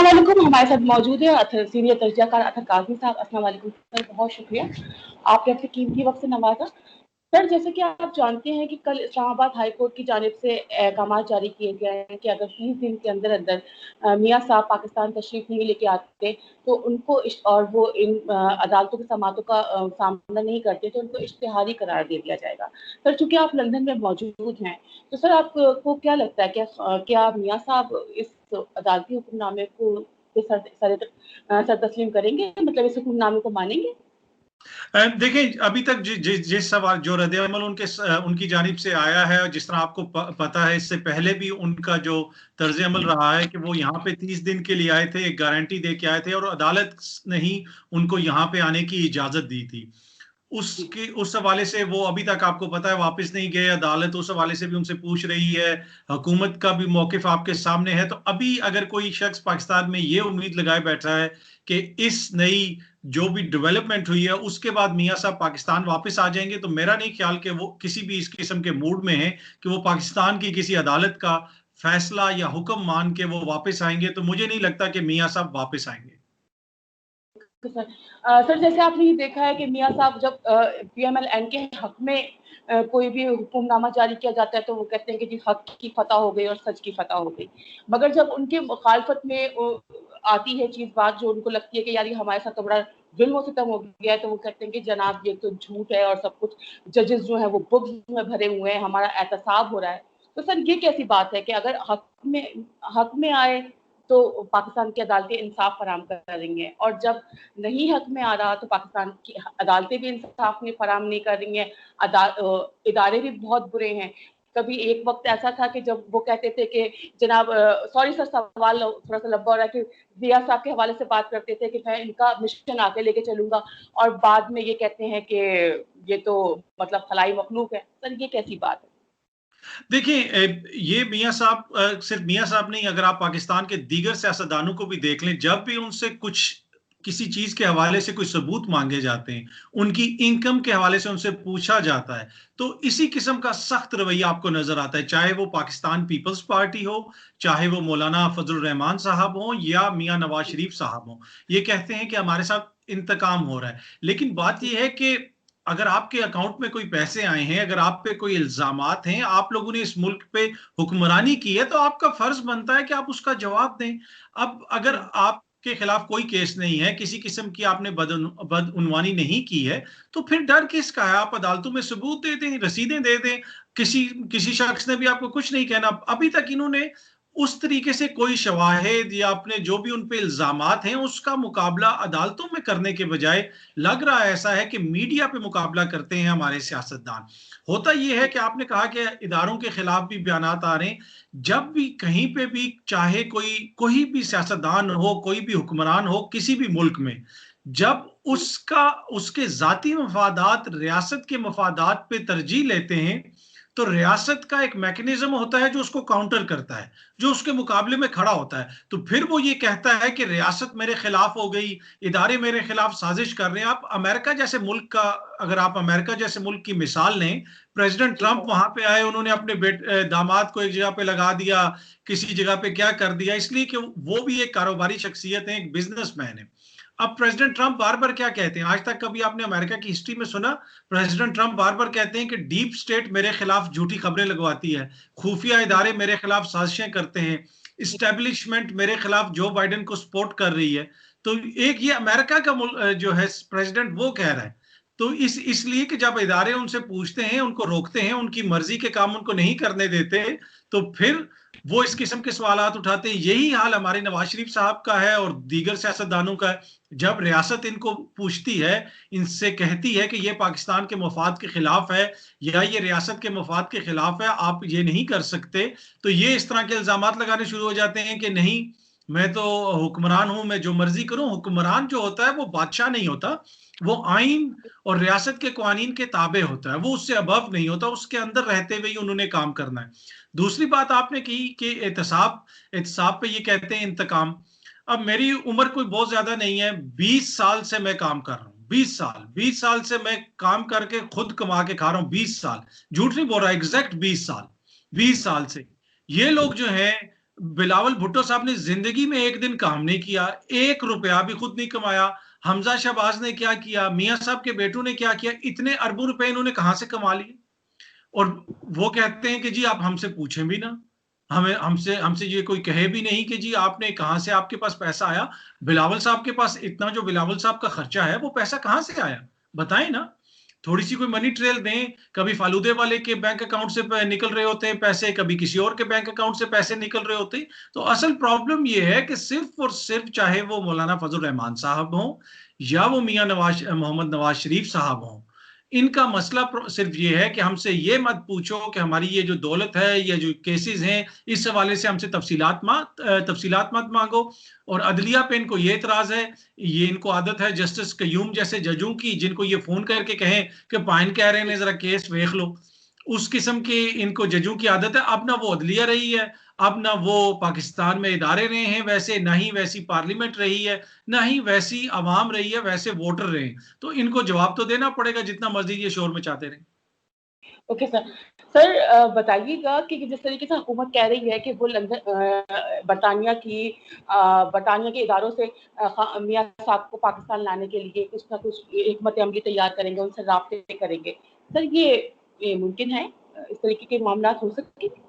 अस्सलाम वालेकुम। हमारे साथ मौजूद है सीनियर तर्जमाकार अतर काज़मी साहब। अस्सलाम वालेकुम सर, बहुत शुक्रिया आपने अपने कीमती वक्त से नवाजा। सर, जैसे कि आप जानते हैं कि कल इस्लामाबाद हाई कोर्ट की जानिब से अहकाम जारी किए गए हैं कि अगर 30 दिन के अंदर अंदर मियाँ साहब पाकिस्तान तशरीफ नहीं लेके आते तो उनको और वो इन अदालतों की समातों का सामना नहीं करते तो उनको इश्तिहारी करार दे दिया जाएगा। सर, चूंकि आप लंदन में मौजूद हैं तो सर आपको क्या लगता है क्या मियाँ साहब इस अदालती हुक्मनामे को सर तस्लीम करेंगे, मतलब इस हुक्मनामे को मानेंगे? देखें, अभी तक जिस सवाल जो रद्द-ए-अमल उनकी जानिब से आया है, जिस तरह आपको पता है, इससे पहले भी उनका जो तर्ज-ए-अमल रहा है कि वो यहाँ पे 30 दिन के लिए आए थे, एक गारंटी दे के आए थे और अदालत ने ही उनको यहाँ पे आने की इजाजत दी थी। उस हवाले से वो अभी तक आपको पता है वापस नहीं गए। अदालत उस हवाले से भी उनसे पूछ रही है, हुकूमत का भी मौकिफ आपके सामने है। तो अभी अगर कोई शख्स पाकिस्तान में ये उम्मीद लगाए बैठा है कि इस नई जो भी डेवलपमेंट हुई है उसके बाद मियाँ साहब पाकिस्तान वापस आ जाएंगे, तो मेरा नहीं ख्याल कि वो किसी भी इस किस्म के मूड में है कि वो पाकिस्तान की किसी अदालत का फैसला या हुक्म मान के वो वापस आएंगे। तो मुझे नहीं लगता कि मियाँ साहब वापस आएंगे। सर, जैसे आपने ये देखा है कि मियाँ साहब जब पीएमएल-एन के हक में कोई भी हुक्मनामा जारी किया जाता है तो वो कहते हैं कि जी हक की फतह हो गई और सच की फतह हो गई। मगर जब उनके मुखालफत में आती है चीज बात जो उनको लगती है कि यार ये हमारे साथ तो बड़ा जुल्म सितम हो गया है, तो वो कहते हैं कि जनाब ये तो झूठ है और सब कुछ जजेस जो है वो बुग्ज में भरे हुए हैं, हमारा एहतसाब हो रहा है। तो सर, ये कैसी बात है कि अगर हक में आए तो पाकिस्तान की अदालतें इंसाफ फराम कर रही हैं और जब नहीं हक में आ रहा तो पाकिस्तान की अदालतें भी इंसाफ में फराम नहीं कर रही हैं, इदारे भी बहुत बुरे हैं। कभी एक वक्त ऐसा था कि जब वो कहते थे कि जनाब सॉरी सर, सवाल थोड़ा सा लंबा हो रहा है कि जिया साहब के हवाले से बात करते थे कि मैं इनका मिशन आगे लेके चलूंगा और बाद में ये कहते हैं कि ये तो मतलब खलाई मखलूक है। सर, ये कैसी बात है? देखिए, ये मियाँ साहब सिर्फ मियाँ साहब नहीं, अगर आप पाकिस्तान के दीगर सियासतदानों को भी देख लें, जब भी उनसे कुछ किसी चीज के हवाले से कोई सबूत मांगे जाते हैं, उनकी इनकम के हवाले से उनसे पूछा जाता है, तो इसी किस्म का सख्त रवैया आपको नजर आता है, चाहे वो पाकिस्तान पीपल्स पार्टी हो, चाहे वो मौलाना फजल रहमान साहब हो या मियाँ नवाज शरीफ साहब हो। ये कहते हैं कि हमारे साथ इंतकाम हो रहा है। लेकिन बात यह है कि अगर आपके अकाउंट में कोई पैसे आए हैं, अगर आप पे कोई इल्जामात हैं, आप लोगों ने इस मुल्क पे हुक्मरानी की है, तो आपका फर्ज बनता है कि आप उसका जवाब दें। अब अगर आपके खिलाफ कोई केस नहीं है, किसी किस्म की आपने बदउनवानी नहीं की है, तो फिर डर किसका है? आप अदालतों में सबूत दे दें, रसीदें दे दें। किसी किसी शख्स ने भी आपको कुछ नहीं कहना। अभी तक इन्होंने उस तरीके से कोई शवाहिद या अपने जो भी उन पे इल्जामात हैं उसका मुकाबला अदालतों में करने के बजाय लग रहा है ऐसा है कि मीडिया पे मुकाबला करते हैं हमारे सियासतदान। होता यह है कि आपने कहा कि इदारों के खिलाफ भी बयानात आ रहे हैं। जब भी कहीं पे भी, चाहे कोई कोई भी सियासतदान हो, कोई भी हुक्मरान हो किसी भी मुल्क में, जब उसका उसके जाती मफादात रियासत के मफादात पे तरजीह लेते हैं, तो रियासत का एक मैकेनिज्म होता है जो उसको काउंटर करता है, जो उसके मुकाबले में खड़ा होता है। तो फिर वो ये कहता है कि रियासत मेरे खिलाफ हो गई, इदारे मेरे खिलाफ साजिश कर रहे हैं। आप अमेरिका जैसे मुल्क का, अगर आप अमेरिका जैसे मुल्क की मिसाल लें, प्रेसिडेंट ट्रंप वहां पे आए, उन्होंने अपने दामाद को एक जगह पे लगा दिया, किसी जगह पे क्या कर दिया, इसलिए कि वो भी एक कारोबारी शख्सियत है, एक बिजनेसमैन है। अब प्रेसिडेंट ट्रंप बार बार क्या कहते हैं? आज तक कभी आपने अमेरिका की हिस्ट्री में सुना? प्रेसिडेंट ट्रंप बार बार कहते हैं कि डीप स्टेट मेरे खिलाफ झूठी खबरें लगवाती है, खुफिया इदारे मेरे खिलाफ साजिशें करते हैं, इस्टेब्लिशमेंट मेरे खिलाफ जो बाइडेन को सपोर्ट कर रही है। तो एक ये अमेरिका का जो है प्रेसिडेंट वो कह रहा है। तो इसलिए कि जब इदारे उनसे पूछते हैं, उनको रोकते हैं, उनकी मर्जी के काम उनको नहीं करने देते, तो फिर वो इस किस्म के सवालात उठाते हैं। यही हाल हमारे नवाज शरीफ साहब का है और दीगर सियासतदानों का है। जब रियासत इनको पूछती है, इनसे कहती है कि ये पाकिस्तान के मफाद के खिलाफ है या ये रियासत के मफाद के खिलाफ है, आप ये नहीं कर सकते, तो ये इस तरह के इल्जामात लगाने शुरू हो जाते हैं कि नहीं, मैं तो हुक्मरान हूं, मैं जो मर्जी करूं। हुक्मरान जो होता है वो बादशाह नहीं होता, वो आइन और रियासत के कानून के ताबे होता है, वो उससे अबव नहीं होता, उसके अंदर रहते हुए ही उन्होंने काम करना है। दूसरी बात आपने की कि एहतसाब एहतसाब पे ये कहते हैं इंतकाम। अब मेरी उम्र कोई बहुत ज्यादा नहीं है, 20 साल से मैं काम कर रहा हूँ, 20 साल से मैं काम करके खुद कमा के खा रहा हूँ, 20 साल, झूठ नहीं बोल रहा, एग्जैक्ट 20 साल, 20 साल से। ये लोग जो हैं बिलावल भुट्टो साहब ने जिंदगी में एक दिन काम नहीं किया, 1 रुपया भी खुद नहीं कमाया। हमजा शहबाज ने क्या किया, मियां साहब के बेटों ने क्या किया, इतने अरबों रुपए इन्होंने कहां से कमा लिए? और वो कहते हैं कि जी आप हमसे पूछें भी ना, हमें हमसे हमसे ये कोई कहे भी नहीं कि जी आपने कहां से, आपके पास पैसा आया। बिलावल साहब के पास इतना जो बिलावल साहब का खर्चा है वो पैसा कहां से आया, बताएं ना। थोड़ी सी कोई मनी ट्रेल दें। कभी फालूदे वाले के बैंक अकाउंट से निकल रहे होते हैं पैसे, कभी किसी और के बैंक अकाउंट से पैसे निकल रहे होते हैं। तो असल प्रॉब्लम ये है कि सिर्फ और सिर्फ चाहे वो मौलाना फजल रहमान साहब हों या वो मियां नवाज मोहम्मद नवाज शरीफ साहब हों, इनका मसला सिर्फ ये है कि हमसे ये मत पूछो कि हमारी ये जो दौलत है, ये जो केसेस हैं, इस हवाले से हमसे तफसीलात मत मांगो। और अदलिया पे इनको ये इतराज है, ये इनको आदत है जस्टिस कयूम जैसे जजों की, जिनको ये फोन करके कहें कि पाइन कह रहे हैं जरा केस देख लो, उस किस्म के इनको जजों की आदत है। अब ना वो अदलिया रही है, अब ना वो पाकिस्तान में इदारे रहे हैं वैसे, ना ही वैसी पार्लियामेंट रही है, ना ही वैसी आवाम रही है, वैसे वोटर रहे हैं। तो इनको जवाब तो देना पड़ेगा, जितना मर्जी ये शोर मचाते रहे। Okay sir. सर बताइएगा कि जिस तरीके से हुकूमत कह रही है कि वो बरतानिया के इदारों से मियां साहब को पाकिस्तान लाने के लिए कुछ ना कुछ हिकमत अमली तैयार करेंगे, उनसे राब्ते करेंगे, सर ये मुमकिन है? इस तरीके के मामला हो सकते हैं?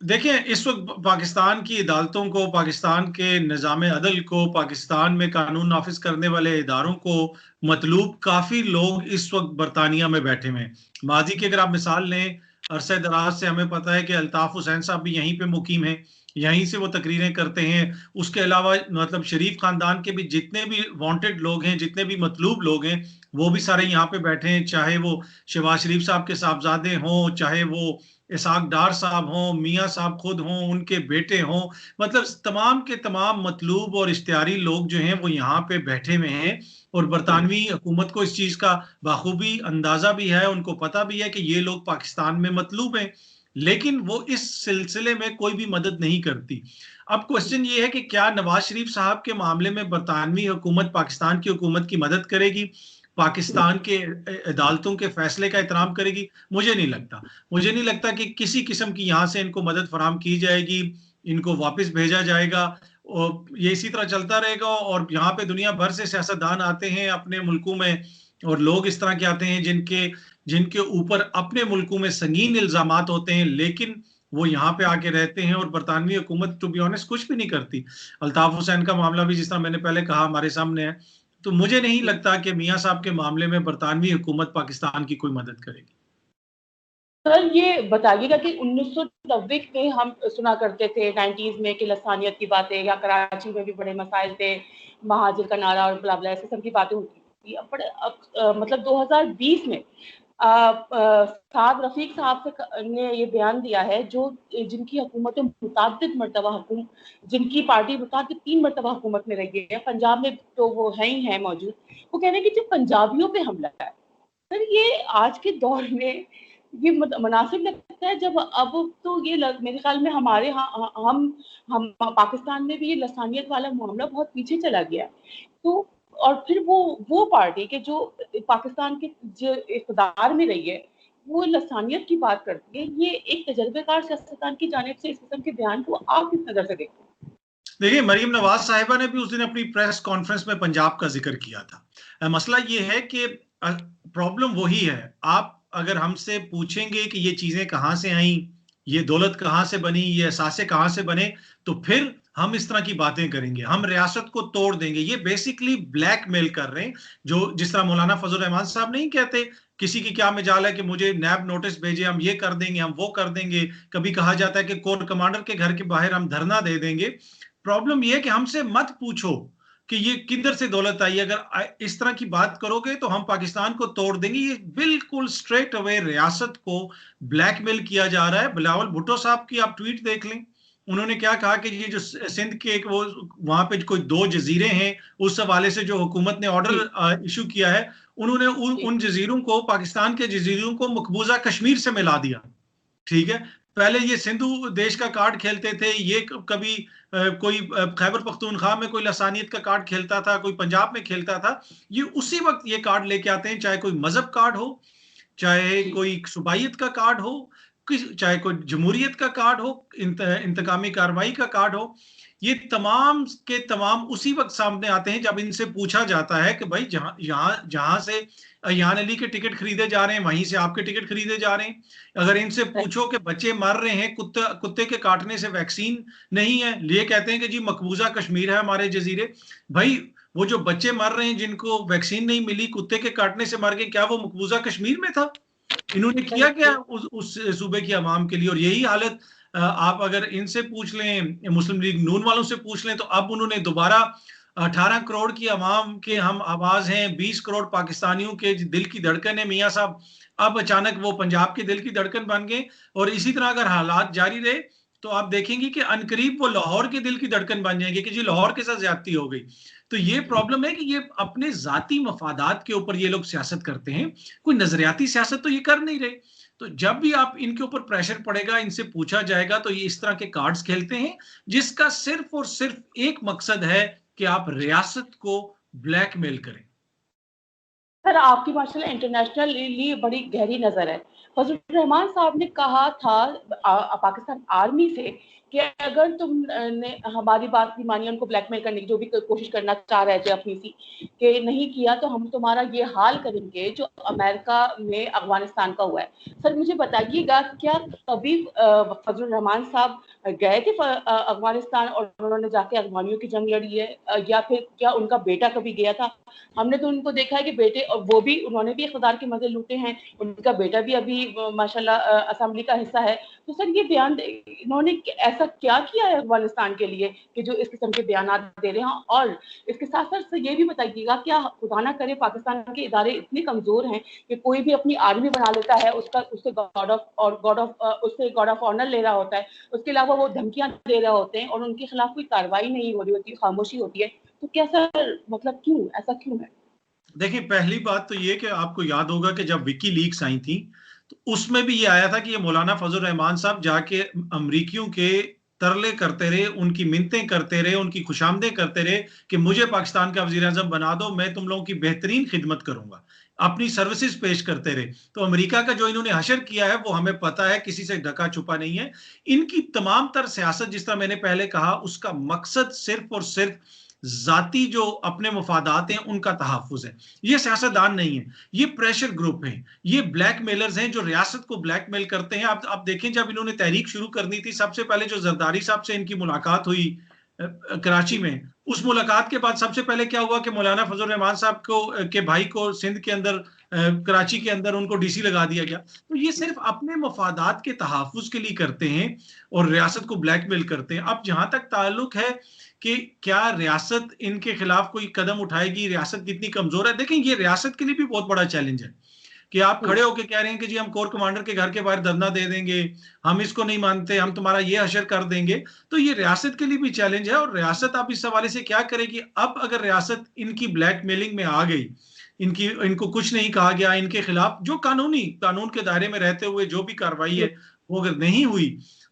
देखिए, इस वक्त पाकिस्तान की अदालतों को, पाकिस्तान के निज़ाम अदल को, पाकिस्तान में कानून नाफिज करने वाले इदारों को मतलूब काफ़ी लोग इस वक्त बरतानिया में बैठे हुए हैं। माजी की अगर आप मिसाल लें, अरसे दराज से हमें पता है कि अल्ताफ हुसैन साहब भी यहीं पे मुकीम हैं, यहीं से वो तकरीरें करते हैं। उसके अलावा मतलब शरीफ खानदान के भी जितने भी वांटेड लोग हैं, जितने भी मतलूब लोग हैं, वो भी सारे यहाँ पे बैठे हैं। चाहे वो शहबाज शरीफ साहब के साहबजादे हों, चाहे वो इसहाक डार साहब हों, मियां साहब खुद हों, उनके बेटे हों, मतलब तमाम के तमाम मतलूब और इश्तिहारी लोग जो हैं वो यहाँ पे बैठे हुए हैं। और बरतानवी हुकूमत को इस चीज का बाखूबी अंदाजा भी है, उनको पता भी है कि ये लोग पाकिस्तान में मतलूब हैं, लेकिन वो इस सिलसिले में कोई भी मदद नहीं करती। अब क्वेश्चन ये है कि क्या नवाज शरीफ साहब के मामले में बरतानवी हुकूमत पाकिस्तान की हुकूमत की मदद करेगी, पाकिस्तान के अदालतों के फैसले का एहतराम करेगी? मुझे नहीं लगता। मुझे नहीं लगता कि किसी किस्म की यहाँ से इनको मदद फराम की जाएगी, इनको वापस भेजा जाएगा, और ये इसी तरह चलता रहेगा। और यहाँ पे दुनिया भर से सियासतदान आते हैं अपने मुल्कों में, और लोग इस तरह के आते हैं जिनके जिनके ऊपर अपने मुल्कों में संगीन इल्जामात होते हैं, लेकिन वो यहाँ पे आके रहते हैं और बरतानवी हुकूमत टू बी ऑनेस्ट कुछ भी नहीं करती। अल्ताफ हुसैन का मामला भी जिस तरह मैंने पहले कहा हमारे सामने है। तो मुझे नहीं लगता कि मियां साहब के मामले में बरतानवी हुकूमत पाकिस्तान की कोई मदद करेगी। सर ये बताइएगा कि 1990 में हम सुना करते थे 90s में कि लसानियत की बातें, या कराची में भी बड़े मसाइल थे, महाजिर का नारा और ब्ला ब्ला ऐसे सब की बातें होती थी। अब मतलब 2020 में साद रफीक साहब ने ये बयान दिया है, जो जिनकी हुकूमत मुतअद्दिद मरतबा जिनकी पार्टी मुतअद्दिद 3 मरतबा हुकूमत में रही है, पंजाब में तो वो है ही है मौजूद। वो कह रहे हैं कि जो पंजाबियों पे हमला है, सर ये आज के दौर में ये मुनासिब लगता है, जब अब तो ये मेरे ख्याल में हमारे हम पाकिस्तान में भी ये लसानियत वाला मामला बहुत पीछे चला गया है। तो और फिर वो पार्टी के जो पाकिस्तान के जो इक़्तिदार में रही है, वो लसानियत की बात करती है। ये एक तजर्बेकार सियासतदान की जानिब से इस किस्म के बयान को आप किस नज़र से देखते हैं? देखिए, मरीम नवाज साहिबा ने भी उस दिन अपनी प्रेस कॉन्फ्रेंस में पंजाब का जिक्र किया था। मसला ये है कि प्रॉब्लम वही है। आप अगर हमसे पूछेंगे कि ये चीजें कहां से आई, ये दौलत कहां से बनी, ये असासे कहां से बने, तो फिर हम इस तरह की बातें करेंगे, हम रियासत को तोड़ देंगे। ये बेसिकली ब्लैकमेल कर रहे हैं, जो जिस तरह मौलाना फजल रहमान साहब नहीं कहते किसी की क्या मजाल है कि मुझे नैब नोटिस भेजे, हम ये कर देंगे, हम वो कर देंगे। कभी कहा जाता है कि कोर कमांडर के घर के बाहर हम धरना दे देंगे। प्रॉब्लम ये है कि हमसे मत पूछो कि ये किधर से दौलत आई। अगर इस तरह की बात करोगे तो हम पाकिस्तान को तोड़ देंगे। ये बिल्कुल स्ट्रेट अवे रियासत को ब्लैकमेल किया जा रहा है। बिलावल भुट्टो साहब की आप ट्वीट देख लें, उन्होंने क्या कहा कि ये जो सिंध के एक वो वहां पे कोई 2 जजीरे हैं, उस हवाले से जो हुकूमत ने ऑर्डर इशू किया है, उन्होंने उन जजीरों को, पाकिस्तान के जजीरों को मकबूजा कश्मीर से मिला दिया। ठीक है, पहले ये सिंधु देश का कार्ड खेलते थे, ये कभी कोई खैबर पख्तूनख्वा में कोई लसानियत का कार्ड खेलता था, कोई पंजाब में खेलता था। ये उसी वक्त ये कार्ड लेके आते हैं, चाहे कोई मजहब कार्ड हो, चाहे कोई सुबाइयत का कार्ड हो, चाहे कोई जमहूरियत का कार्ड हो, इंतकामी कार्रवाई का कार्ड हो, ये तमाम के तमाम उसी वक्त सामने आते हैं जब इनसे पूछा जाता है कि भाई जहां से अयान अली के टिकट खरीदे जा रहे हैं, वहीं से आपके टिकट खरीदे जा रहे हैं। अगर इनसे पूछो कि बच्चे मर रहे हैं कुत्ते के काटने से, वैक्सीन नहीं है, ये कहते हैं कि जी मकबूजा कश्मीर है हमारे जजीरे। भाई वो जो बच्चे मर रहे हैं जिनको वैक्सीन नहीं मिली, कुत्ते के काटने से मर गए, क्या वो मकबूजा कश्मीर में था? इन्होंने किया क्या उस सूबे की आवाम के लिए? और यही हालत आप अगर इनसे पूछ लें, मुस्लिम लीग नून वालों से पूछ लें, तो अब उन्होंने दोबारा 18 करोड़ की आवाम के हम आवाज हैं, 20 करोड़ पाकिस्तानियों के दिल की धड़कन है मियां साहब, अब अचानक वो पंजाब के दिल की धड़कन बन गए। और इसी तरह अगर हालात जारी रहे तो आप देखेंगे कि अनकरीब वो लाहौर के दिल की धड़कन बन जाएंगे कि जी लाहौर के साथ ज्यादती हो गई। तो ये प्रॉब्लम है कि ये अपने जाती मफादात के ऊपर ये लोग सियासत करते हैं, कोई नजरियाती सियासत तो ये कर नहीं रहे। तो जब भी आप इनके ऊपर प्रेशर पड़ेगा, इनसे पूछा जाएगा, तो ये इस तरह के कार्ड्स खेलते हैं जिसका सिर्फ और सिर्फ एक मकसद है कि आप रियासत को ब्लैकमेल करें। सर आपकी माशाल्लाह इंटरनेशनली बड़ी गहरी नजर है। फजलुर रहमान साहब ने कहा था पाकिस्तान आर्मी से कि अगर तुमने हमारी बात नहीं मानी, उनको ब्लैकमेल करने की जो भी कोशिश करना चाह रहे थे अपनी सी, कि नहीं किया तो हम तुम्हारा ये हाल करेंगे जो अमेरिका में अफगानिस्तान का हुआ है। सर मुझे बताइएगा, क्या कभी फजलुर रहमान साहब गए थे अफगानिस्तान और उन्होंने जाके अफगानियों की जंग लड़ी है, या फिर क्या उनका बेटा कभी गया था? हमने तो उनको देखा है कि बेटे, और वो भी उन्होंने भी इक़्तिदार के मजे लूटे हैं, उनका बेटा भी अभी माशाल्लाह असेंबली का हिस्सा है। तो सर ये बयान इन्होंने ऐसा क्या किया है अफगानिस्तान के लिए कि जो इस किस्म के बयान दे रहे हैं? और इसके साथ साथ ये भी बताइएगा, क्या खुदा ना करे पाकिस्तान के इदारे इतने कमजोर हैं कि कोई भी अपनी आर्मी बना लेता है, उससे गॉड ऑफ ऑनर ले रहा होता है, उसके अलावा वो धमकियां दे रहे होते हैं और उनके खिलाफ कोई कार्रवाई नहीं हो रही होती, खामोशी होती है। तो क्या सर, मतलब क्यों, ऐसा क्यों है? देखिए, पहली बात तो ये कि आपको याद होगा कि जब विकी लीक्स आई थी तो उसमें भी ये आया था कि ये मौलाना फजल रहमान साहब जाके अमरीकियों के तरले करते रहे, उनकी मिन्नतें करते रहे, उनकी खुशामदें करते रहे कि मुझे पाकिस्तान का वजीर आजम बना दो, मैं तुम लोगों की बेहतरीन खिदमत करूंगा, अपनी सर्विसेज पेश करते रहे। तो अमेरिका का जो इन्होंने हशर किया है वो हमें पता है, किसी से ढका छुपा नहीं है। इनकी तमाम तर सियासत, जिस तरह मैंने पहले कहा, उसका मकसद सिर्फ और सिर्फ जाती जो अपने मफादात हैं उनका तहफ़ुज़ है। ये सियासतदान नहीं है, ये प्रेशर ग्रुप हैं, ये ब्लैकमेलर्स हैं जो रियासत को ब्लैकमेल करते हैं। आप देखें, जब इन्होंने तहरीक शुरू करनी थी, सबसे पहले जो जरदारी साहब से इनकी मुलाकात हुई कराची में, उस मुलाकात के बाद सबसे पहले क्या हुआ कि मौलाना फजल रहमान साहब को के भाई को सिंध के अंदर, कराची के अंदर उनको डीसी लगा दिया गया। तो ये सिर्फ अपने मफादात के तहफ़ुज़ के लिए करते हैं और रियासत को ब्लैकमेल करते हैं। अब जहां तक ताल्लुक है कि क्या रियासत इनके खिलाफ कोई कदम उठाएगी, रियासत कितनी कमजोर है, देखें ये रियासत के लिए भी बहुत बड़ा चैलेंज है कि आप खड़े होकर कह रहे हैं कि जी हम कोर कमांडर के घर के बाहर धरना दे देंगे, हम इसको नहीं मानते, हम तुम्हारा ये हशर कर देंगे। तो ये रियासत के लिए भी चैलेंज है। और रियासत अब इस हवाले से क्या करेगी? अब अगर रियासत इनकी ब्लैकमेलिंग में आ गई, इनको कुछ नहीं कहा गया, इनके खिलाफ जो कानून के दायरे में रहते हुए जो भी कार्रवाई है वो अगर नहीं हुई,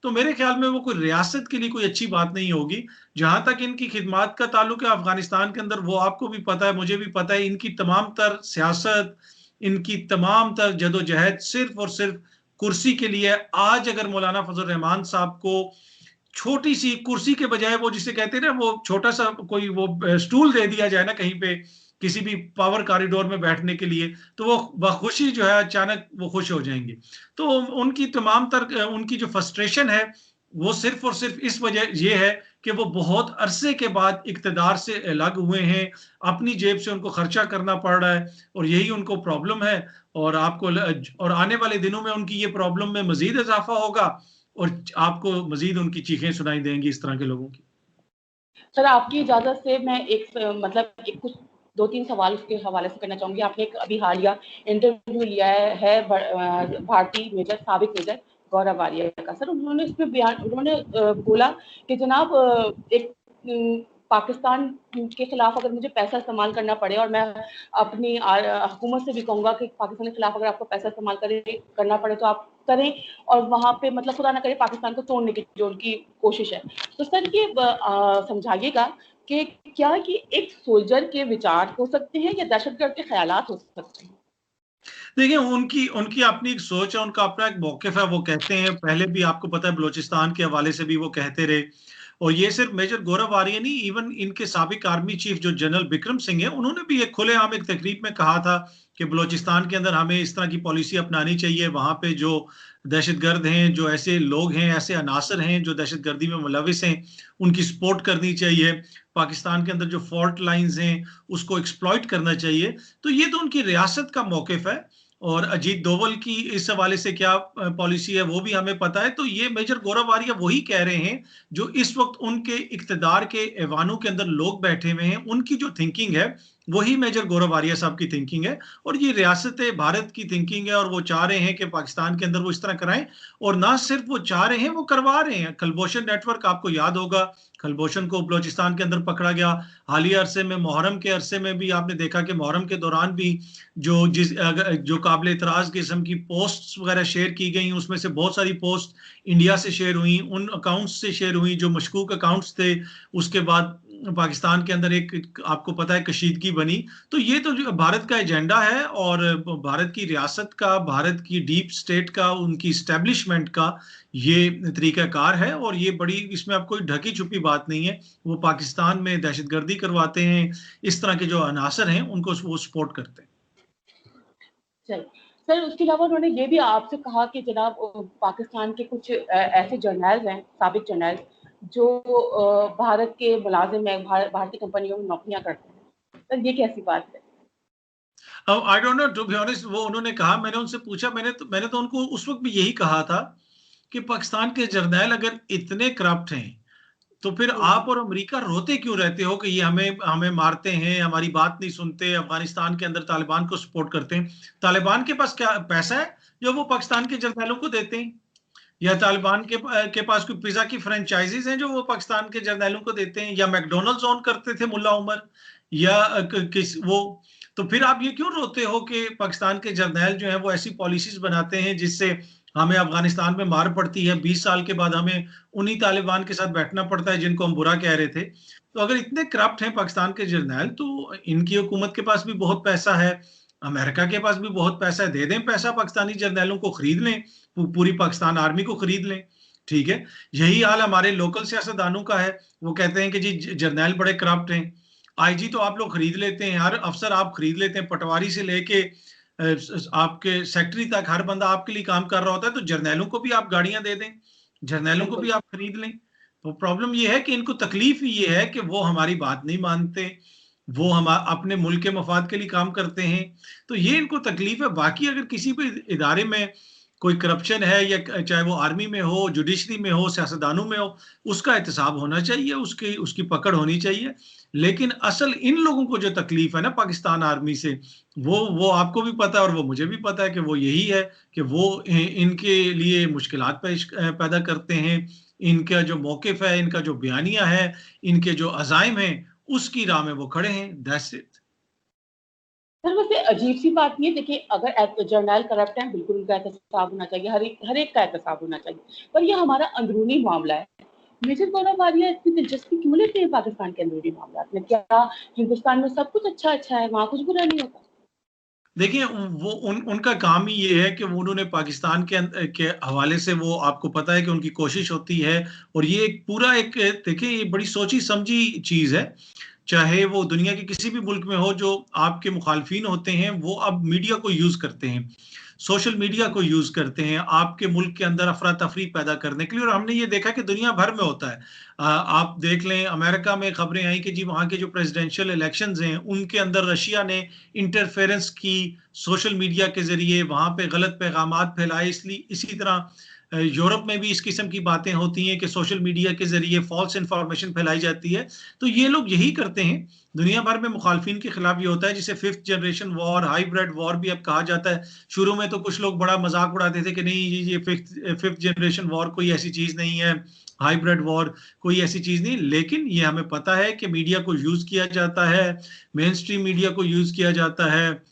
तो मेरे ख्याल में वो कोई रियासत के लिए कोई अच्छी बात नहीं होगी। जहां तक इनकी खिदमात का ताल्लुक है अफगानिस्तान के अंदर, वो आपको भी पता है, मुझे भी पता है, इनकी तमाम तर सियासत, इनकी तमाम तर जदोजहद सिर्फ और सिर्फ कुर्सी के लिए। आज अगर मौलाना फजल रहमान साहब को छोटी सी कुर्सी के बजाय, वो जिसे कहते हैं ना, वो छोटा सा कोई वो स्टूल दे दिया जाए ना कहीं पे, किसी भी पावर कॉरिडोर में बैठने के लिए, तो वो बखुशी जो है अचानक वो खुश हो जाएंगे। तो उनकी तमाम तर उनकी जो फ्रस्ट्रेशन है वो सिर्फ और सिर्फ इस वजह ये है कि वो बहुत अरसे के बाद इक्तदार से अलग हुए हैं, अपनी जेब से उनको खर्चा करना पड़ रहा है और यही उनको प्रॉब्लम है। और और आने वाले दिनों में उनकी ये प्रॉब्लम में मजीद इजाफा होगा और आपको मजीद उनकी चीखें सुनाई देंगी इस तरह के लोगों की। सर आपकी इजाजत से मैं मतलब एक कुछ 2-3 सवाल उसके हवाले से करना चाहूंगी। आपने एक अभी हालिया इंटरव्यू लिया है भारतीय मेजर, साबिक मेजर गौरव आर्य का। सर उन्होंने इसमें उन्होंने बोला कि जनाब एक पाकिस्तान के खिलाफ अगर मुझे पैसा इस्तेमाल करना पड़े, और मैं अपनी हुकूमत से भी कहूंगा कि पाकिस्तान के खिलाफ अगर आपको पैसा इस्तेमाल करना पड़े तो आप करें, और वहां पे मतलब खुदा ना करे पाकिस्तान को तोड़ने की जो उनकी कोशिश है। तो सर ये समझाइएगा कि क्या ये एक सोल्जर के विचार हो सकते हैं या दहशतगर्द के ख्यालात हो सकते हैं? देखिए, उनकी उनकी अपनी एक सोच है, उनका अपना एक मौक़िफ़ है। वो कहते हैं, पहले भी आपको पता है बलूचिस्तान के हवाले से भी वो कहते रहे, और ये सिर्फ मेजर गौरव आर्य नहीं, इवन इनके साबिक आर्मी चीफ जो जनरल बिक्रम सिंह है, उन्होंने भी एक खुलेआम एक तकरीब में कहा था कि बलूचिस्तान के अंदर हमें इस तरह की पॉलिसी अपनानी चाहिए। वहाँ पे जो दहशतगर्द हैं, जो ऐसे लोग हैं, ऐसे अनासर हैं जो दहशतगर्दी में मुलविस हैं, उनकी सपोर्ट करनी चाहिए। पाकिस्तान के अंदर जो फॉल्ट लाइन्स हैं, उसको एक्सप्लॉइट करना चाहिए। तो ये तो उनकी रियासत का मौक़िफ़ है, और अजीत डोवल की इस हवाले से क्या पॉलिसी है वो भी हमें पता है। तो ये मेजर गौरव आर्य वही कह रहे हैं जो इस वक्त उनके इक़्तिदार के ऐवानों के अंदर लोग बैठे हुए हैं, उनकी जो थिंकिंग है वही मेजर गौरव आर्य साहब की थिंकिंग है, और ये रियासत भारत की थिंकिंग है, और वो चाह रहे हैं कि पाकिस्तान के अंदर वो इस तरह कराएं। और ना सिर्फ वो चाह रहे हैं, वो करवा रहे हैं। कलभूषण नेटवर्क आपको याद होगा, कलभूषण को बलूचिस्तान के अंदर पकड़ा गया। हालिया अरसे में मुहर्रम के अरसे में भी आपने देखा कि मुहर्रम के दौरान भी जो काबिल एतराज़ किस्म की पोस्ट्स वगैरह शेयर की गई, उसमें से बहुत सारी पोस्ट इंडिया से शेयर हुई, उन अकाउंट्स से शेयर हुई जो मशकूक अकाउंट्स थे। उसके बाद पाकिस्तान के अंदर एक आपको पता है कशीदगी बनी। तो ये तो जो भारत का एजेंडा है, और भारत की रियासत का, भारत की डीप स्टेट का, उनकी एस्टेब्लिशमेंट का ये तरीकाकार है, और ये बड़ी, इसमें अब कोई ढकी छुपी बात नहीं है। वो पाकिस्तान में दहशतगर्दी करवाते हैं, इस तरह के जो अनासर हैं उनको वो सपोर्ट करते हैं। चलिए। सर, उसके अलावा उन्होंने ये भी आपसे कहा कि जनाब पाकिस्तान के कुछ ऐसे जर्नल्स हैं, साबिक जर्नल्स, जो भारत के मुलाजिम हैं, भारतीय कंपनियों में नौकरियां करते हैं। सर, ये कैसी बात है? अब I don't know, to be honest, वो उन्होंने कहा, मैंने उनसे पूछा, मैंने तो उनको उस वक्त भी यही कहा था कि पाकिस्तान के जर्नैल अगर इतने करप्ट हैं, तो फिर आप और अमेरिका रोते क्यों रहते हो कि ये हमें हमें मारते हैं, हमारी बात नहीं सुनते, अफगानिस्तान के अंदर तालिबान को सपोर्ट करते हैं। तालिबान के पास क्या पैसा है जो वो पाकिस्तान के जर्नैलों को देते हैं? या तालिबान के पास कोई पिज़्ज़ा की फ्रेंचाइज़ीज़ हैं जो वो पाकिस्तान के जर्नैलों को देते हैं? या मैकडॉनल्ड्स ओन करते थे मुल्ला उमर? या किस वो, तो फिर आप ये क्यों रोते हो कि पाकिस्तान के जर्नैल जो हैं वो ऐसी पॉलिसीज़ बनाते हैं जिससे हमें अफ़गानिस्तान में मार पड़ती है, 20 साल के बाद हमें उन्हीं तालिबान के साथ बैठना पड़ता है जिनको हम बुरा कह रहे थे। तो अगर इतने करप्ट हैं पाकिस्तान के जर्नैल, तो इनकी हुकूमत के पास भी बहुत पैसा है, अमेरिका के पास भी बहुत पैसा है, दे दें पैसा पाकिस्तानी जर्नैलों को, खरीद लें, पूरी पाकिस्तान आर्मी को खरीद लें, ठीक है। यही हाल हमारे लोकल सियासतदानों का है। वो कहते हैं कि जी जर्नैल बड़े करप्ट हैं। आईजी तो आप लोग खरीद लेते हैं, हर अफसर आप खरीद लेते हैं, पटवारी से लेके आपके सेक्रेटरी तक हर बंदा आपके लिए काम कर रहा होता है। तो जर्नैलों को भी आप गाड़ियां दे दें, जर्नैलों को भी आप खरीद लें। तो प्रॉब्लम ये है कि इनको तकलीफ ये है कि वो हमारी बात नहीं मानते, वो हम अपने मुल्क के मफाद के लिए काम करते हैं। तो ये इनको तकलीफ है। बाकी अगर किसी भी इदारे में कोई करप्शन है, या चाहे वो आर्मी में हो, जुडिशरी में हो, सियासतदानों में हो, उसका एहतसाब होना चाहिए, उसकी उसकी पकड़ होनी चाहिए। लेकिन असल इन लोगों को जो तकलीफ है ना पाकिस्तान आर्मी से, वो आपको भी पता है और वो मुझे भी पता है कि वो यही है कि वो इनके लिए मुश्किलात पैदा करते हैं। इनका जो मौकिफ है, इनका जो बयानिया है, इनके जो अज़ाइम हैं, उसकी राह में वो खड़े हैं। That's it. सर, वैसे अजीब सी बात ये, देखिए, अगर जर्नल करप्ट हैं, बिल्कुल उनका एहतसाब होना चाहिए, हर एक का एहतसाब होना चाहिए, पर ये हमारा अंदरूनी मामला है। मेजर गौरव आर्य इतनी दिलचस्पी क्यों लेते हैं पाकिस्तान के अंदरूनी मामला में? क्या हिंदुस्तान में सब कुछ अच्छा है, वहाँ कुछ बुरा नहीं होता? देखिए, वो उनका काम ही ये है कि वो उन्होंने पाकिस्तान के हवाले से, वो आपको पता है कि उनकी कोशिश होती है, और ये एक पूरा एक, देखिए, ये बड़ी सोची समझी चीज़ है। चाहे वो दुनिया के किसी भी मुल्क में हो, जो आपके मुखालफिन होते हैं, वो अब मीडिया को यूज़ करते हैं, सोशल मीडिया को यूज़ करते हैं आपके मुल्क के अंदर अफरा-तफरी पैदा करने के लिए, और हमने ये देखा कि दुनिया भर में होता है। आप देख लें, अमेरिका में खबरें आई कि जी वहाँ के जो प्रेसिडेंशियल इलेक्शंस हैं, उनके अंदर रशिया ने इंटरफेरेंस की, सोशल मीडिया के ज़रिए वहाँ पे गलत पैगामात फैलाए। इसलिए इसी तरह यूरोप में भी इस किस्म की बातें होती हैं कि सोशल मीडिया के ज़रिए फ़ॉल्स इन्फॉर्मेशन फैलाई जाती है। तो ये लोग यही करते हैं। दुनिया भर में मुखालफिन के खिलाफ ये होता है, जिसे fifth generation war, hybrid war भी अब कहा जाता है। शुरू में तो कुछ लोग बड़ा मजाक उड़ाते थे कि नहीं, ये फिफ्थ जनरेशन वॉर कोई ऐसी चीज नहीं है, हाइब्रिड वॉर कोई ऐसी चीज नहीं। लेकिन ये हमें पता है कि मीडिया को यूज किया जाता है, मेन स्ट्रीम मीडिया को यूज किया जाता है,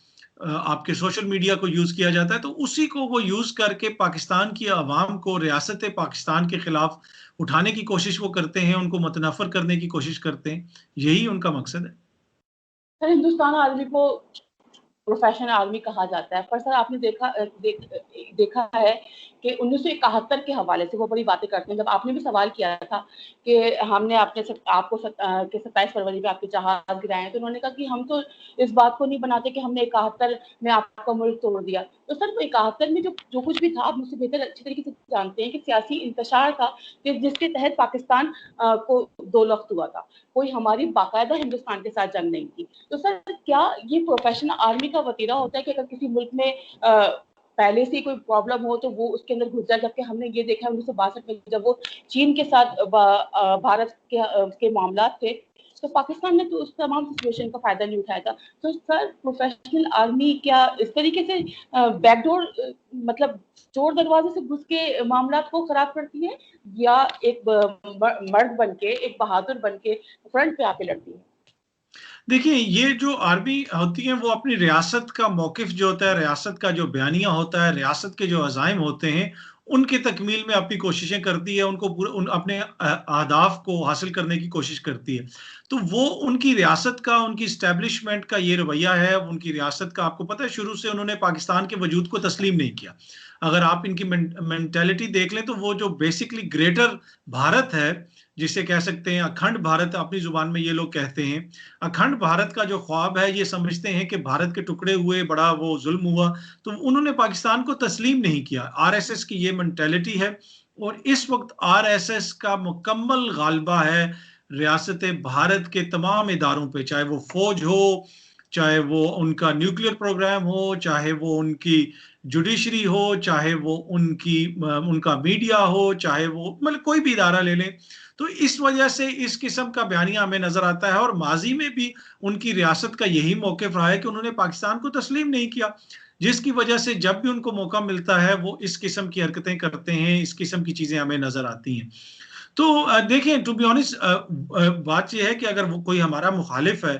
आपके सोशल मीडिया को यूज किया जाता है। तो उसी को वो यूज करके पाकिस्तान की आवाम को रियासत पाकिस्तान के खिलाफ उठाने की कोशिश वो करते हैं, उनको मतनफर करने की कोशिश करते हैं। यही उनका मकसद है। सर, हिंदुस्तान आर्मी को प्रोफेशनल आर्मी कहा जाता है। पर सर आपने देखा है कि 1971 के हवाले से वो बड़ी बातें करते हैं। जब आपने भी सवाल किया था कि हमने आपको 27 फरवरी पे आपके जहाज गिराए हैं, तो उन्होंने कहा कि हम तो इस बात को नहीं बनाते कि हमने 71 में आपका मुल्क तोड़ दिया। तो सर वो 71 में जो कुछ भी था, आप मुझसे बेहतर अच्छी तरीके से जानते हैं कि सियासी इंतशार था जिसके तहत पाकिस्तान को 2 लख्त हुआ था। कोई हमारी बाकायदा हिंदुस्तान के साथ जंग नहीं थी। तो सर क्या ये प्रोफेशनल आर्मी का वतीरा होता है कि अगर किसी मुल्क में पहले से कोई प्रॉब्लम हो तो वो उसके अंदर घुस जाए? जबकि हमने ये देखा है 1962 में जब वो चीन के साथ भारत के मामला थे, तो पाकिस्तान ने तो उस तमाम सिचुएशन का फायदा नहीं उठाया था। तो सर प्रोफेशनल आर्मी क्या इस तरीके से बैकडोर मतलब चोर दरवाजे से घुस के मामला को खराब करती है, या एक मर्द बन के, एक बहादुर बन के फ्रंट पे आके लड़ती है? देखिए, ये जो आर्मी होती है वो अपनी रियासत का मौकिफ जो होता है, रियासत का जो बयानिया होता है, रियासत के जो अज़ाइम होते हैं, उनकी तकमील में अपनी कोशिशें करती है, उनको अपने अहदाफ को हासिल करने की कोशिश करती है। तो वो उनकी रियासत का, उनकी इस्टेब्लिशमेंट का ये रवैया है, उनकी रियासत का। आपको पता है शुरू से उन्होंने पाकिस्तान के वजूद को तस्लीम नहीं किया। अगर आप इनकी मेंटालिटी देख लें तो वो जो बेसिकली ग्रेटर भारत है, जिसे कह सकते हैं अखंड भारत, अपनी जुबान में ये लोग कहते हैं, अखंड भारत का जो ख्वाब है, ये समझते हैं कि भारत के टुकड़े हुए, बड़ा वो जुल्म हुआ, तो उन्होंने पाकिस्तान को तस्लीम नहीं किया। आरएसएस की ये मेंटालिटी है, और इस वक्त आरएसएस का मुकम्मल गालबा है रियासत भारत के तमाम इदारों पे, चाहे वो फौज हो, चाहे वो उनका न्यूक्लियर प्रोग्राम हो, चाहे वो उनकी जुडिशरी हो, चाहे वो उनका मीडिया हो, चाहे वो मतलब कोई भी इदारा ले लें। तो इस वजह से इस किस्म का बयानिया हमें नजर आता है, और माजी में भी उनकी रियासत का यही मौक़िफ़ रहा है कि उन्होंने पाकिस्तान को तस्लीम नहीं किया, जिसकी वजह से जब भी उनको मौका मिलता है वो इस किस्म की हरकतें करते हैं, इस किस्म की चीजें हमें नजर आती हैं। तो देखें, टू बी ऑनेस्ट, बात यह है कि अगर वो कोई हमारा मुखालिफ है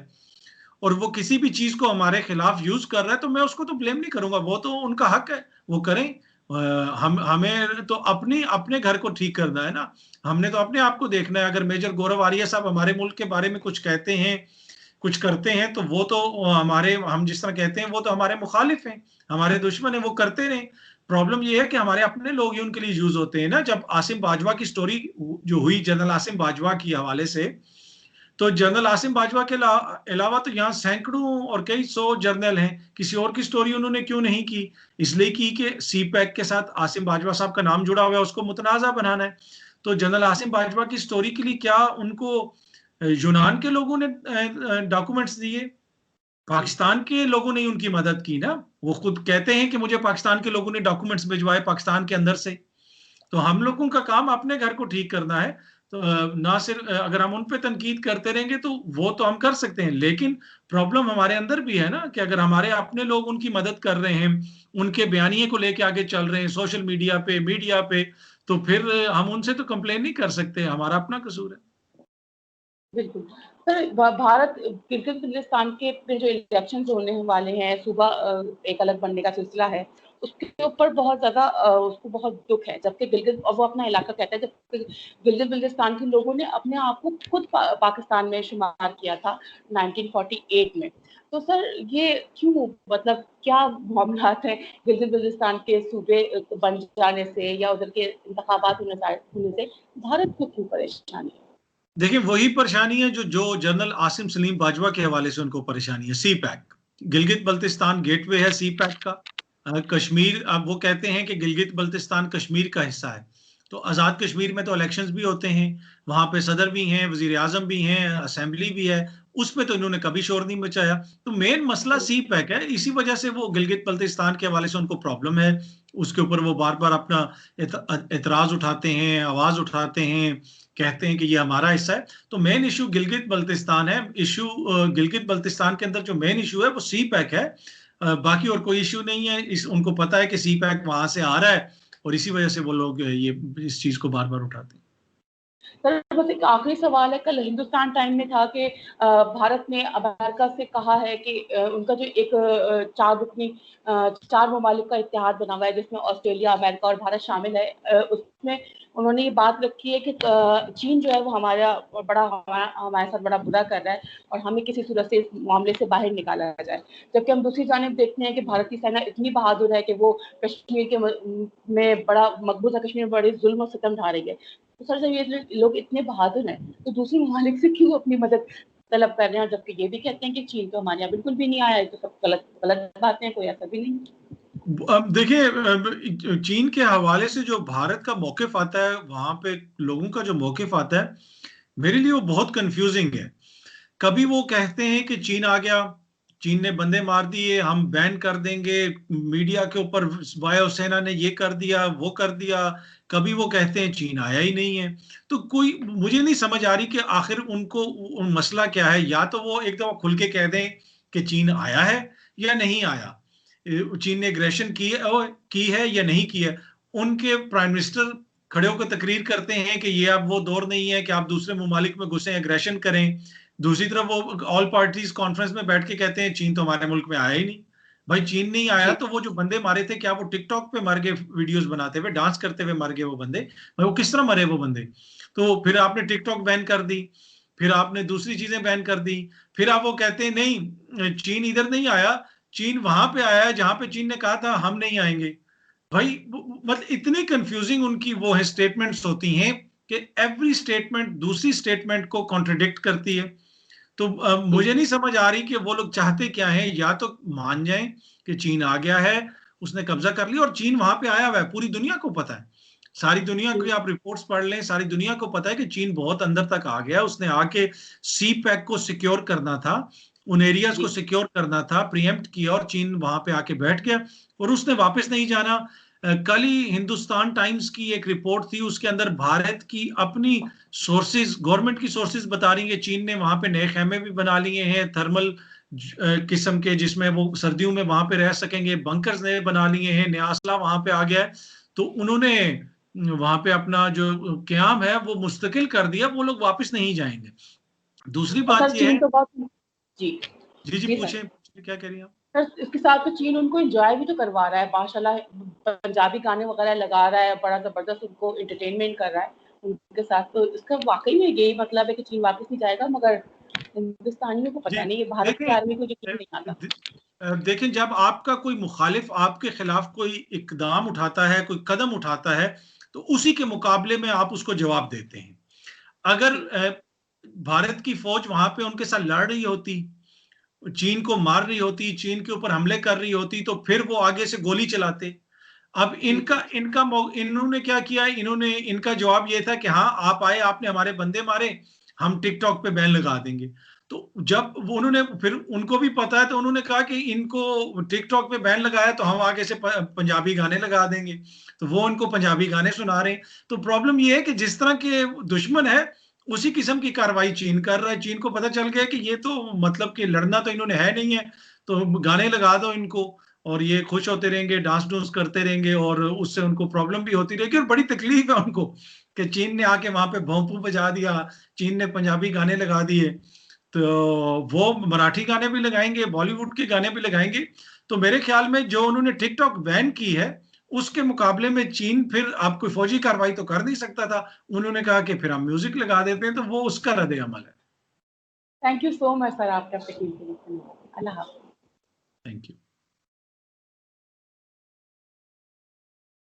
और वो किसी भी चीज को हमारे खिलाफ यूज कर रहा है, तो मैं उसको तो ब्लेम नहीं करूंगा, वो तो उनका हक है, वो करें। हमें तो अपने घर को ठीक करना है ना, हमने तो अपने आप को देखना है। अगर मेजर गौरव आर्या साहब हमारे मुल्क के बारे में कुछ कहते हैं, कुछ करते हैं, तो वो तो हम जिस तरह कहते हैं वो तो हमारे मुखालिफ हैं, हमारे दुश्मन हैं, वो करते रहें। प्रॉब्लम ये है कि हमारे अपने लोग ही उनके लिए यूज होते हैं ना। जब आसिम बाजवा की स्टोरी जो हुई जनरल आसिम बाजवा की हवाले से, तो जनरल आसिम बाजवा के अलावा तो यहाँ सैकड़ों और कई सौ जर्नल हैं, किसी और की स्टोरी उन्होंने क्यों नहीं की? इसलिए की कि सी पैक के साथ आसिम बाजवा साहब का नाम जुड़ा हुआ है, उसको मुतनाज़ा बनाना है। तो जनरल आसिम बाजवा की स्टोरी के लिए क्या उनको यूनान के लोगों ने डॉक्यूमेंट्स दिए? पाकिस्तान के लोगों ने उनकी मदद की ना। वो खुद कहते हैं कि मुझे पाकिस्तान के लोगों ने डॉक्यूमेंट्स भिजवाए पाकिस्तान के अंदर से। तो हम लोगों का काम अपने घर को ठीक करना है। तो ना सिर्फ अगर हम उन पे तनकीद करते रहेंगे तो वो तो हम कर सकते हैं, लेकिन प्रॉब्लम हमारे अंदर भी है ना, कि अगर हमारे अपने लोग उनकी मदद कर रहे हैं, उनके बयानिए को लेके आगे चल रहे हैं सोशल मीडिया पे, तो फिर हम उनसे तो कंप्लेन नहीं कर सकते, हमारा अपना कसूर है। बिल्कुल। सर भारत किर्गिज़ बिल्तिस्तान के जो इलेक्शंस होने वाले हैं, सुबह एक अलग बनने का सिलसिला है, उसके ऊपर बहुत ज़्यादा उसको बहुत दुःख है। जबकि गिलगित, और वो अपना इलाका कहता है, जबकि गिलगित बिल्तिस्तान के लोगों ने अपने आप को खुद पाकिस्तान में शुमार किया था 1948 में। तो सर ये क्यों, मतलब क्या मामलात हैं गिलगित बिल्तिस्तान के सूबे बन जाने से, या उधर के इंतखाबात होने से भारत को क्यों परेशानी है? देखिए, वही परेशानी है जो जनरल आसिम सलीम बाजवा के हवाले से उनको परेशानी है, सी पैक। गिलगित बल्तिस्तान गेटवे है सी पैक का। कश्मीर, अब वो कहते हैं कि गिलगित बल्तिस्तान कश्मीर का हिस्सा है। तो आज़ाद कश्मीर में तो इलेक्शंस भी होते हैं, वहां पे सदर भी हैं, वजीर आजम भी हैं, असेंबली भी है, उसमें तो इन्होंने कभी शोर नहीं मचाया। तो मेन मसला सी पैक है, इसी वजह से वो गिलगित बल्तिस्तान के हवाले से उनको प्रॉब्लम है। उसके ऊपर वो बार बार अपना एतराज उठाते हैं, आवाज उठाते हैं, कहते हैं कि ये हमारा हिस्सा है। तो मेन इशू गिलगित बल्तिस्तान है। इशू गिलगित बल्तिस्तान के अंदर जो मेन इशू है वो सी पैक है, बाकी और कोई इशू नहीं है। उनको पता है कि सी पैक वहां से आ रहा है, और इसी वजह से वो लोग ये इस चीज को बार बार उठाते हैं। सर बस एक आखिरी सवाल है, कल हिंदुस्तान टाइम में था कि भारत ने अमेरिका से कहा है कि उनका जो एक चार ममालिक का इत्तेहाद बना हुआ है, जिसमें ऑस्ट्रेलिया, अमेरिका और भारत शामिल है, उसमें उन्होंने ये बात रखी है कि चीन जो है वो हमारे साथ बड़ा बुरा कर रहा है और हमें किसी सूरत से इस मामले से बाहर निकाला जाए। जबकि हम दूसरी जानिब देखते हैं कि भारतीय सेना इतनी बहादुर है कि वो कश्मीर के में बड़ा मकबूजा कश्मीर में बड़े जुल्म और सितम ढा रही है। तो सर जब ये लोग इतने बहादुर हैं तो दूसरे ममालिक से क्यों अपनी मदद तलब कर रहे हैं, जबकि ये भी कहते हैं कि चीन तो हमारे यहाँ बिल्कुल भी नहीं आया है। तो सब गलत गलत बातें हैं, कोई ऐसा भी नहीं। अब देखिए, चीन के हवाले से जो भारत का मौकिफ आता है, वहां पे लोगों का जो मौकिफ आता है, मेरे लिए वो बहुत कंफ्यूजिंग है। कभी वो कहते हैं कि चीन आ गया, चीन ने बंदे मार दिए, हम बैन कर देंगे, मीडिया के ऊपर वायुसेना ने ये कर दिया वो कर दिया। कभी वो कहते हैं चीन आया ही नहीं है। तो कोई मुझे नहीं समझ आ रही कि आखिर उनको मसला क्या है। या तो वो एक दफा खुल के कह दें कि चीन आया है या नहीं आया, चीन ने एग्रेशन की है या नहीं की है। उनके प्राइम मिनिस्टर खड़े होकर तकरीर करते हैं कि ये अब वो दौर नहीं है कि आप दूसरे ममालिक में घुसे एग्रेशन करें। दूसरी तरफ वो ऑल पार्टीज कॉन्फ्रेंस में बैठ के कहते हैं चीन तो हमारे मुल्क में आया ही नहीं। भाई चीन नहीं आया तो वो जो बंदे मारे थे, क्या वो टिकटॉक पे मर गए, वीडियोस बनाते हुए डांस करते हुए मर गए वो बंदे? भाई वो किस तरह मरे वो बंदे? तो फिर आपने टिकटॉक बैन कर दी, फिर आपने दूसरी चीजें बैन कर दी, फिर आप वो कहते हैं नहीं चीन इधर नहीं आया, चीन वहां पे आया है जहां पे चीन ने कहा था हम नहीं आएंगे। भाई मतलब इतनी कंफ्यूजिंग उनकी वो है स्टेटमेंट्स होती हैं कि एवरी स्टेटमेंट दूसरी स्टेटमेंट को कॉन्ट्रडिक्ट करती है। तो मुझे नहीं समझ आ रही कि वो लोग चाहते क्या है। या तो मान जाएं कि चीन आ गया है, उसने कब्जा कर लिया, और चीन वहां पे आया हुआ है, पूरी दुनिया को पता है, सारी दुनिया की आप रिपोर्ट्स पढ़ लें, सारी दुनिया को पता है कि चीन बहुत अंदर तक आ गया। उसने आके सी पैक को सिक्योर करना था, उन एरियाज को सिक्योर करना था, प्रीएम्प्ट किया, और चीन वहां पे आके बैठ गया और उसने वापस नहीं जाना। कल ही हिंदुस्तान टाइम्स की एक रिपोर्ट थी, उसके अंदर भारत की अपनी सोर्सेज, गवर्नमेंट की सोर्सेज बता रही है चीन ने वहां पे नए खेमे भी बना लिए हैं थर्मल किस्म के, जिसमें वो सर्दियों में वहां पे रह सकेंगे, बंकर्स नए बना लिए हैं, नया असला वहां पे आ गया है। तो उन्होंने वहां पे अपना जो क्याम है वो मुस्तकिल कर दिया, वो लोग वापस नहीं जाएंगे। दूसरी और बात सर यह चीन है, तो बहुत जी जी जी जी सर। पूछें पूछें, क्या कह रही हैं आप? सर इसके साथ तो चीन उनको एंजॉय भी तो करवा रहा है माशाल्लाह, पंजाबी गाने वगैरह लगा रहा है, बड़ा जबरदस्त उनको एंटरटेनमेंट कर रहा है उनके साथ। तो इसका वाकई में यही मतलब है कि चीन वापस नहीं जाएगा, मगर हिंदुस्तानियों को जी पता नहीं, ये भारत की आर्मी को यकीन नहीं आता। देखें, जब आपका कोई मुखालिफ आपके खिलाफ कोई इकदाम उठाता है, कोई कदम उठाता है, तो उसी के मुकाबले में आप उसको जवाब देते हैं। अगर भारत की फौज वहां पे उनके साथ लड़ रही होती, चीन को मार रही होती, चीन के ऊपर हमले कर रही होती, तो फिर वो आगे से गोली चलाते। अब इनका इनका इन्होंने क्या किया, इन्होंने इनका जवाब ये था कि हाँ आप आए, आपने हमारे बंदे मारे, हम टिकटॉक पे बैन लगा देंगे। तो जब वो उन्होंने, फिर उनको भी पता है, तो उन्होंने कहा कि इनको टिकटॉक पे बैन लगाया तो हम आगे से पंजाबी गाने लगा देंगे। तो वो उनको पंजाबी गाने सुना रहे हैं। तो प्रॉब्लम ये है कि जिस तरह के दुश्मन है उसी किस्म की कार्रवाई चीन कर रहा है। चीन को पता चल गया कि ये तो मतलब कि लड़ना तो इन्होंने है नहीं है, तो गाने लगा दो इनको और ये खुश होते रहेंगे, डांस डूंस करते रहेंगे, और उससे उनको प्रॉब्लम भी होती रहेगी। और बड़ी तकलीफ है उनको कि चीन ने आके वहां पे भोंपू बजा दिया, चीन ने पंजाबी गाने लगा दिए, तो वो मराठी गाने भी लगाएंगे, बॉलीवुड के गाने भी लगाएंगे। तो मेरे ख्याल में जो उन्होंने टिकटॉक बैन की है, उसके मुकाबले में चीन फिर आप कोई फौजी कार्रवाई तो कर नहीं सकता था। उन्होंने कहा कि फिर हम म्यूजिक लगा देते हैं, तो वो उसका रद्द अमल है। Thank you so much sir, आपका कीमती वक्त। अल्लाह हाफ़िज़। Thank you.